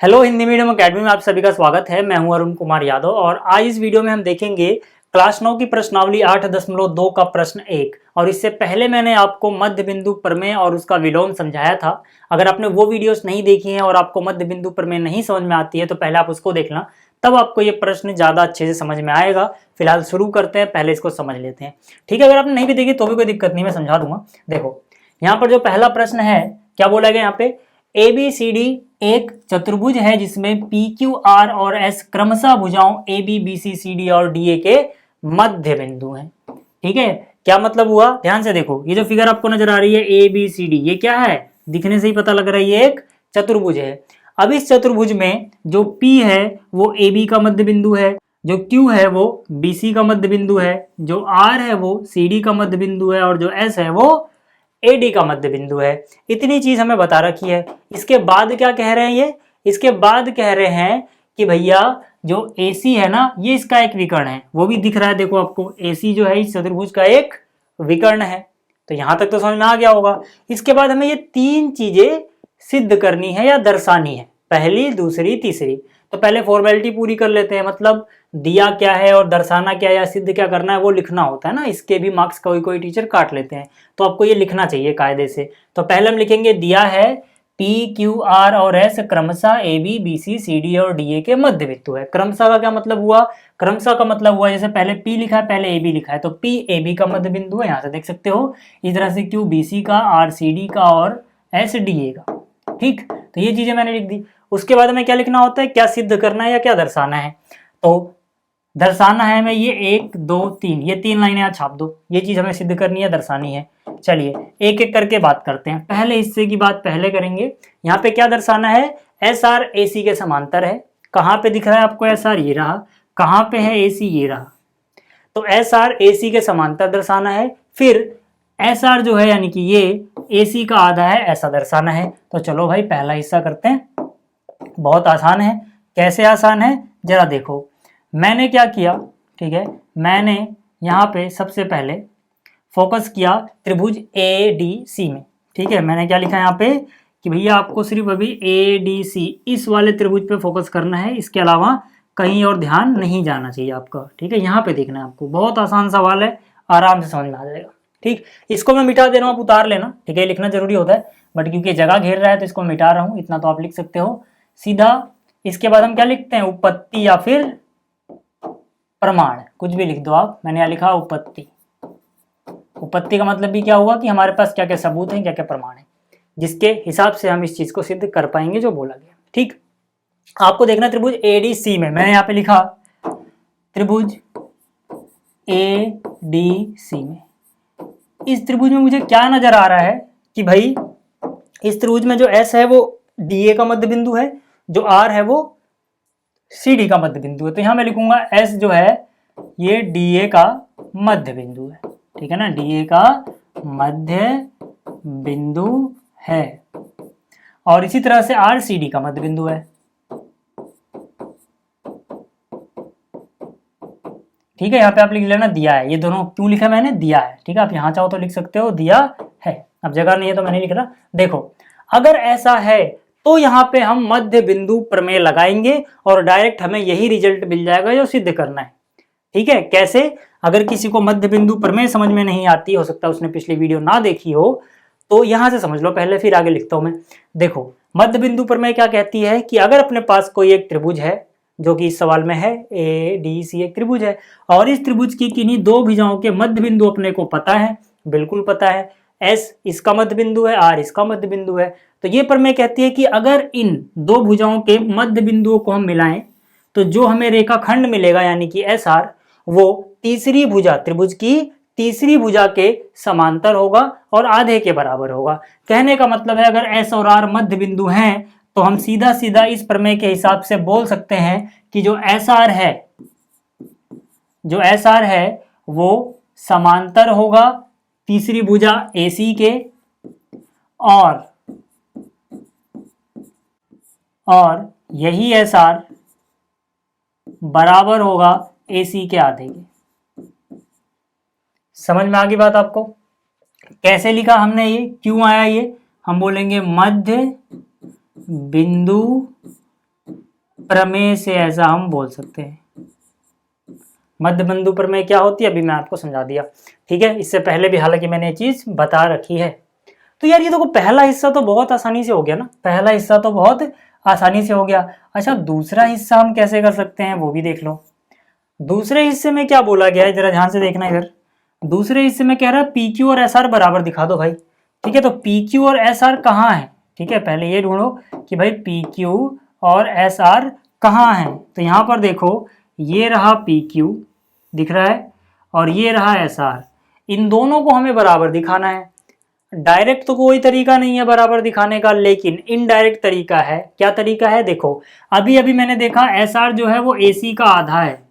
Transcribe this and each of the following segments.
Hello Hindi medium academy में आप सभी का स्वागत है। मैं हूं अरुण कुमार यादव और आज इस वीडियो में हम देखेंगे क्लास 9 की प्रश्नावली 8.2 का प्रश्न 1। और इससे पहले मैंने आपको मध्य बिंदु प्रमेय और उसका विलोम समझाया था। अगर आपने वो वीडियोस नहीं देखी हैं और आपको मध्य बिंदु प्रमेय नहीं समझ में आती है तो पहले आप उसको देखना, तब आपको ये प्रश्न ज़्यादा अच्छे से समझ में आएगा। फिलहाल शुरू करते हैं, पहले इसको समझ लेते हैं। ठीक है, अगर आपने नहीं भी देखी तो भी कोई दिक्कत नहीं, मैं समझा दूंगा। देखो यहाँ पर जो पहला प्रश्न है, क्या बोला गया यहाँ पे, ए बी सी डी एक चतुर्भुज है जिसमें पी क्यू आर और एस क्रमशः भुजाओं A B B C C D और डी ए के मध्य बिंदु हैं। ठीक है, क्या मतलब हुआ, ध्यान से देखो। ये जो फिगर आपको नजर आ रही है ए बी सी डी, ये क्या है, दिखने से ही पता लग रहा है ये एक चतुर्भुज है। अब इस चतुर्भुज में जो P है वो ए बी का मध्य बिंदु है, जो Q है वो बी सी का मध्य बिंदु है, जो R है वो सी डी का मध्य बिंदु है और जो S है वो AD का मध्य बिंदु है। इतनी चीज हमें बता रखी है। इसके बाद क्या कह रहे हैं ये, इसके बाद कह रहे हैं कि भैया जो AC है ना, ये इसका एक विकर्ण है, वो भी दिख रहा है। देखो आपको AC जो है इस चतुर्भुज का एक विकर्ण है। तो यहां तक तो समझ में आ गया होगा। इसके बाद हमें ये तीन चीजें सिद्ध करनी है या दर्शानी है, पहली, दूसरी, तीसरी। तो पहले फॉर्मेलिटी पूरी कर लेते हैं, मतलब दिया क्या है और दर्शाना क्या है या सिद्ध क्या करना है वो लिखना होता है ना। इसके भी मार्क्स कोई कोई टीचर काट लेते हैं, तो आपको ये लिखना चाहिए कायदे से। तो पहले हम लिखेंगे दिया है P Q R और S क्रमशः A B B C C D और D A के मध्य बिंदु है। क्रमशः का क्या मतलब हुआ, क्रमशः का मतलब हुआ जैसे पहले P लिखा है पहले A B लिखा है, तो P A B का मध्य बिंदु है, यहाँ से देख सकते हो। इस तरह से Q B C का, R C D का और S D A का। ठीक, तो ये चीजें मैंने लिख दी। उसके बाद हमें क्या लिखना होता है, क्या सिद्ध करना है या क्या दर्शाना है। तो दर्शाना है हमें ये 1 2 3, ये 3 लाइनें यहाँ छाप दो, ये चीज हमें सिद्ध करनी है, दर्शानी है। चलिए एक एक करके बात करते हैं। पहले हिस्से की बात पहले करेंगे। यहाँ पे क्या दर्शाना है, एस आर ए सी के समांतर है। कहाँ पे दिख रहा है आपको एस आर, ये रहा। कहाँ पे है ए सी, ये रहा। तो एस आर ए सी के समांतर दर्शाना है। फिर एस आर जो है यानी कि ये ए सी का आधा है, ऐसा दर्शाना है। तो चलो भाई पहला हिस्सा करते हैं। बहुत आसान है। कैसे आसान है जरा देखो। मैंने क्या किया, ठीक है, मैंने यहाँ पे सबसे पहले फोकस किया त्रिभुज ए डी सी में। ठीक है, मैंने क्या लिखा यहाँ पे कि भैया आपको सिर्फ अभी ए डी सी इस वाले त्रिभुज पे फोकस करना है, इसके अलावा कहीं और ध्यान नहीं जाना चाहिए आपका। ठीक है, यहाँ पे देखना है आपको। बहुत आसान सवाल है, आराम से समझ में आ जाएगा। ठीक, इसको मैं मिटा दे रहा हूँ, आप उतार लेना। ठीक है, लिखना जरूरी होता है, बट क्योंकि जगह घेर रहा है तो इसको मिटा रहा हूँ, इतना तो आप लिख सकते हो सीधा। इसके बाद हम क्या लिखते हैं, उपपत्ति या फिर प्रमाण, कुछ भी लिख दो आप। मैंने यहाँ लिखा उपपत्ति। उपपत्ति का मतलब भी क्या हुआ कि हमारे पास क्या क्या सबूत हैं, क्या क्या प्रमाण है, जिसके हिसाब से हम इस चीज को सिद्ध कर पाएंगे जो बोला गया। ठीक, आपको देखना त्रिभुज ADC में, मैंने यहाँ पे लिखा त्रिभुज ADC में। इस त्रिभुज में मुझे क्या नजर आ रहा है कि भाई इस त्रिभुज में जो S है वो DA का मध्य बिंदु है, जो R है वो CD का मध्य बिंदु है। तो यहां मैं लिखूंगा S जो है ये DA का मध्य बिंदु है। ठीक है ना, DA का मध्य बिंदु है। और इसी तरह से R CD का मध्य बिंदु है। ठीक है, यहाँ पे आप लिख लेना दिया है। ये दोनों क्यों लिखा मैंने, दिया है। ठीक है, आप यहाँ चाहो तो लिख सकते हो दिया है। अब जगह नहीं है तो मैंने लिख रहा। देखो अगर ऐसा है तो यहाँ पे हम मध्य बिंदु प्रमेय लगाएंगे और डायरेक्ट हमें यही रिजल्ट मिल जाएगा जो सिद्ध करना है। ठीक है, कैसे, अगर किसी को मध्य बिंदु प्रमेय समझ में नहीं आती, हो सकता है उसने पिछली वीडियो ना देखी हो, तो यहां से समझ लो पहले, फिर आगे लिखता हूं मैं। देखो मध्य बिंदु प्रमेय क्या कहती है कि अगर अपने पास कोई एक त्रिभुज है, जो कि इस सवाल में है ADC एक त्रिभुज है, और इस त्रिभुज की किन्हीं दो भुजाओं के मध्य बिंदु अपने को पता है, बिल्कुल पता है। S इसका मध्य बिंदु है, R इसका मध्य बिंदु है। तो ये प्रमेय कहती है कि अगर इन दो भुजाओं के मध्य बिंदुओं को हम मिलाएं तो जो हमें रेखाखंड मिलेगा यानी कि SR, वो तीसरी भुजा, त्रिभुज की तीसरी भुजा के समांतर होगा और आधे के बराबर होगा। कहने का मतलब है अगर S और R मध्य बिंदु हैं तो हम सीधा सीधा इस प्रमेय के हिसाब से बोल सकते हैं कि जो SR है, जो SR है वो समांतर होगा तीसरी भुजा AC के, और यही SR बराबर होगा AC के आधे के। समझ में आ गई बात आपको। कैसे लिखा हमने, ये क्यों आया, ये हम बोलेंगे मध्य बिंदु प्रमेय से ऐसा हम बोल सकते हैं। मध्य बिंदु प्रमेय क्या होती है अभी मैं आपको समझा दिया, ठीक है। इससे पहले भी हालांकि मैंने ये चीज बता रखी है। तो यार ये देखो पहला हिस्सा तो बहुत आसानी से हो गया ना, पहला हिस्सा तो बहुत आसानी से हो गया। अच्छा दूसरा हिस्सा हम कैसे कर सकते हैं वो भी देख लो। दूसरे हिस्से में क्या बोला गया है जरा ध्यान से देखना इधर। दूसरे हिस्से में कह रहा है पी क्यू और एस आर बराबर दिखा दो भाई, ठीक है। तो पी क्यू और एस आर कहाँ है, ठीक है। पहले ये ढूंढो कि भाई पी क्यू और एस आर कहाँ है। तो यहाँ पर देखो ये रहा पी क्यू दिख रहा है और ये रहा एस आर, इन दोनों को हमें बराबर दिखाना है। डायरेक्ट तो कोई तरीका नहीं है बराबर दिखाने का, लेकिन इनडायरेक्ट तरीका है। क्या तरीका है देखो, अभी अभी मैंने देखा एस आर जो है वो ए सी का आधा है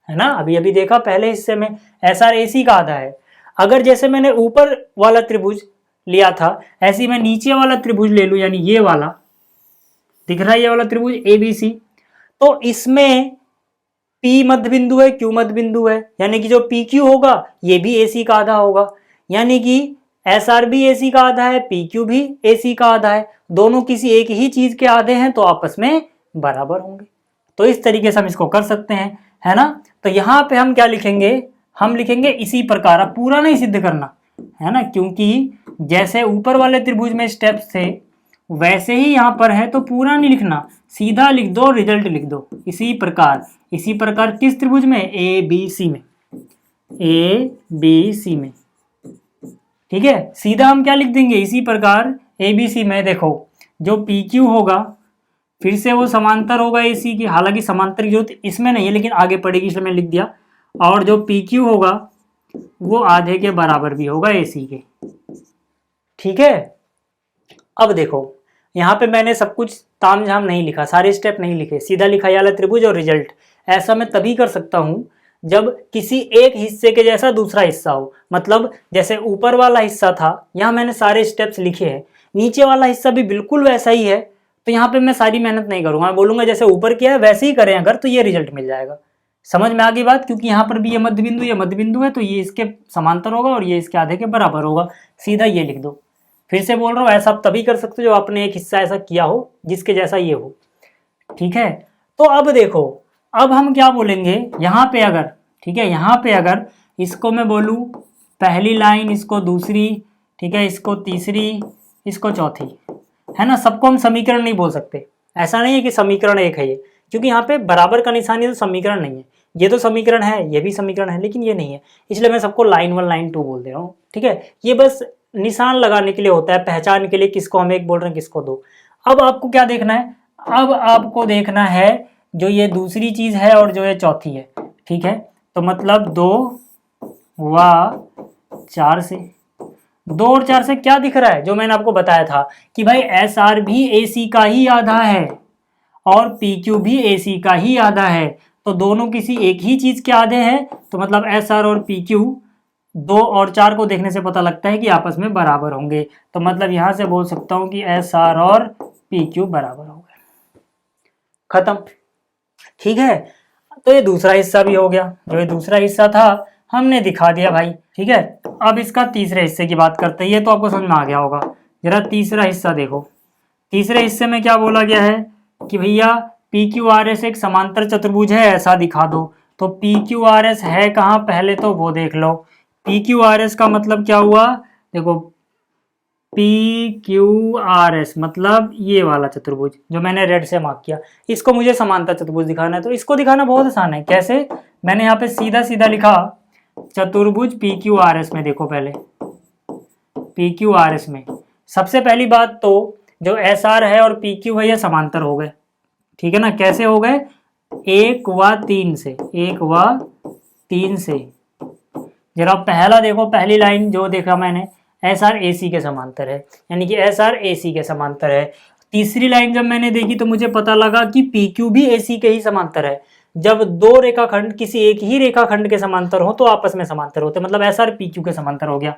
ना। अभी अभी देखा पहले हिस्से में एस आर ए सी का आधा है। अगर जैसे मैंने ऊपर वाला त्रिभुज लिया था ऐसे ही मैं नीचे वाला त्रिभुज ले लूं, यानी ये वाला दिख रहा है, ये वाला त्रिभुज ए बी सी, तो इसमें P मध्य बिंदु है, Q मध्य बिंदु है, यानी कि जो PQ होगा ये भी AC का आधा होगा, यानी कि SR भी AC का आधा है, PQ भी AC का आधा है। दोनों किसी एक ही चीज के आधे हैं तो आपस में बराबर होंगे। तो इस तरीके से हम इसको कर सकते हैं, है ना। तो यहाँ पे हम क्या लिखेंगे, हम लिखेंगे इसी प्रकार। अब पूरा नहीं सिद्ध करना है ना, क्योंकि जैसे ऊपर वाले त्रिभुज में स्टेप्स थे वैसे ही यहाँ पर है, तो पूरा नहीं लिखना, सीधा लिख दो, रिजल्ट लिख दो। इसी प्रकार, इसी प्रकार किस त्रिभुज में, ए बी सी में, ए बी सी में, ठीक है। सीधा हम क्या लिख देंगे, इसी प्रकार ए बी सी में। देखो जो पी क्यू होगा फिर से वो समांतर होगा ए सी की, हालांकि समांतर की जरूरत इसमें नहीं है लेकिन आगे पड़ेगी इसलिए मैंने लिख दिया। और जो पी क्यू होगा वो आधे के बराबर भी होगा ए सी के, ठीक है। अब देखो यहाँ पे मैंने सब कुछ तामझाम नहीं लिखा, सारे स्टेप नहीं लिखे, सीधा लिखा ये वाला त्रिभुज और रिजल्ट। ऐसा मैं तभी कर सकता हूं जब किसी एक हिस्से के जैसा दूसरा हिस्सा हो। मतलब जैसे ऊपर वाला हिस्सा था यहाँ मैंने सारे स्टेप्स लिखे हैं, नीचे वाला हिस्सा भी बिल्कुल वैसा ही है, तो यहाँ पे मैं सारी मेहनत नहीं करूंगा, मैं बोलूंगा जैसे ऊपर किया है वैसे ही करें अगर, तो ये रिजल्ट मिल जाएगा। समझ में आ गई बात, क्योंकि यहाँ पर भी ये मध्य बिंदु है तो ये इसके समांतर होगा और ये इसके आधे के बराबर होगा, सीधा ये लिख दो। फिर से बोल रहा हूँ ऐसा आप तभी कर सकते हो जो आपने एक हिस्सा ऐसा किया हो जिसके जैसा ये हो, ठीक है। तो अब देखो अब हम क्या बोलेंगे यहाँ पे अगर, ठीक है, यहाँ पे अगर इसको मैं बोलूँ पहली लाइन, इसको दूसरी, ठीक है, इसको तीसरी, इसको चौथी, है ना। सबको हम समीकरण नहीं बोल सकते, ऐसा नहीं है कि समीकरण एक है ये, क्योंकि यहाँ पे बराबर का निशान ये तो समीकरण नहीं है, ये तो समीकरण है, ये भी समीकरण है, लेकिन ये नहीं है, इसलिए मैं सबको लाइन 1 लाइन 2 बोल दे रहा हूँ, ठीक है। ये बस निशान लगाने के लिए होता है, पहचान के लिए किसको हम एक बोल रहे हैं किसको दो। अब आपको क्या देखना है, अब आपको देखना है जो ये दूसरी चीज है और जो ये चौथी है, ठीक है। तो मतलब 2 व 4 से, 2 और 4 से क्या दिख रहा है, जो मैंने आपको बताया था कि भाई एस आर भी ए सी का ही आधा है और पी क्यू भी ए सी का ही आधा है, तो दोनों किसी एक ही चीज के आधे हैं, तो मतलब एस आर और पी क्यू 2 और 4 को देखने से पता लगता है कि आपस में बराबर होंगे। तो मतलब यहां से बोल सकता हूं कि एस आर और पी क्यू बराबर हो गए, खत्म, ठीक है। तो ये दूसरा हिस्सा भी हो गया, जो ये दूसरा हिस्सा था हमने दिखा दिया भाई, ठीक है। अब इसका तीसरे हिस्से की बात करते हैं, ये तो आपको समझ में आ गया होगा। जरा तीसरा हिस्सा देखो, तीसरे हिस्से में क्या बोला गया है कि भैया पी क्यू आर एस एक समांतर चतुर्भुज है ऐसा दिखा दो। तो पी क्यू आर एस है कहाँ, पहले तो वो देख लो। पी क्यू आर एस का मतलब क्या हुआ, देखो पी क्यू आर एस मतलब ये वाला चतुर्भुज जो मैंने रेड से मार्क किया, इसको मुझे समांतर चतुर्भुज दिखाना है। तो इसको दिखाना बहुत आसान है, कैसे, मैंने यहाँ पे सीधा सीधा लिखा चतुर्भुज पी क्यू आर एस में। देखो पहले पी क्यू आर एस में सबसे पहली बात तो जो एस आर है और पी क्यू है ये समांतर हो गए, ठीक है ना। कैसे हो गए, 1 व 3 से, 1 व 3 से। जरा पहला देखो, पहली लाइन जो देखा मैंने एस आर ए सी के समांतर है, यानी कि एस आर ए सी के समांतर है। तीसरी लाइन जब मैंने देखी तो मुझे पता लगा कि पी क्यू भी ए सी के ही समांतर है। जब दो रेखाखंड किसी एक ही रेखाखंड के समांतर हो तो आपस में समांतर होते, मतलब एस आर पी क्यू के समांतर हो गया,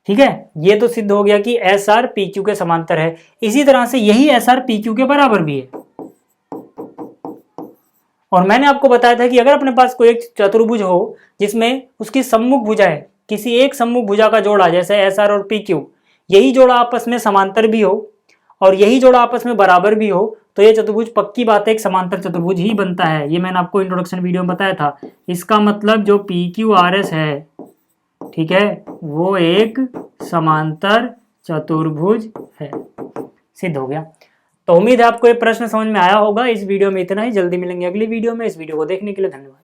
ठीक है। ये तो सिद्ध हो गया कि एस आर पी क्यू के समांतर है। इसी तरह से यही एस आर पी क्यू के बराबर भी है। और मैंने आपको बताया था कि अगर अपने पास कोई एक चतुर्भुज हो जिसमें उसकी सम्मुख भुजाएं किसी एक सम्मुख भुजा का जोड़ा, जैसे एस आर और पी क्यू, यही जोड़ा आपस में समांतर भी हो और यही जोड़ा आपस में बराबर भी हो तो ये चतुर्भुज पक्की बात है एक समांतर चतुर्भुज ही बनता है। ये मैंने आपको इंट्रोडक्शन वीडियो में बताया था। इसका मतलब जो PQRS है, ठीक है, वो एक समांतर चतुर्भुज है। सिद्ध हो गया। तो उम्मीद है आपको ये प्रश्न समझ में आया होगा। इस वीडियो में इतना ही। जल्दी मिलेंगे अगली वीडियो में। इस वीडियो को देखने के लिए धन्यवाद।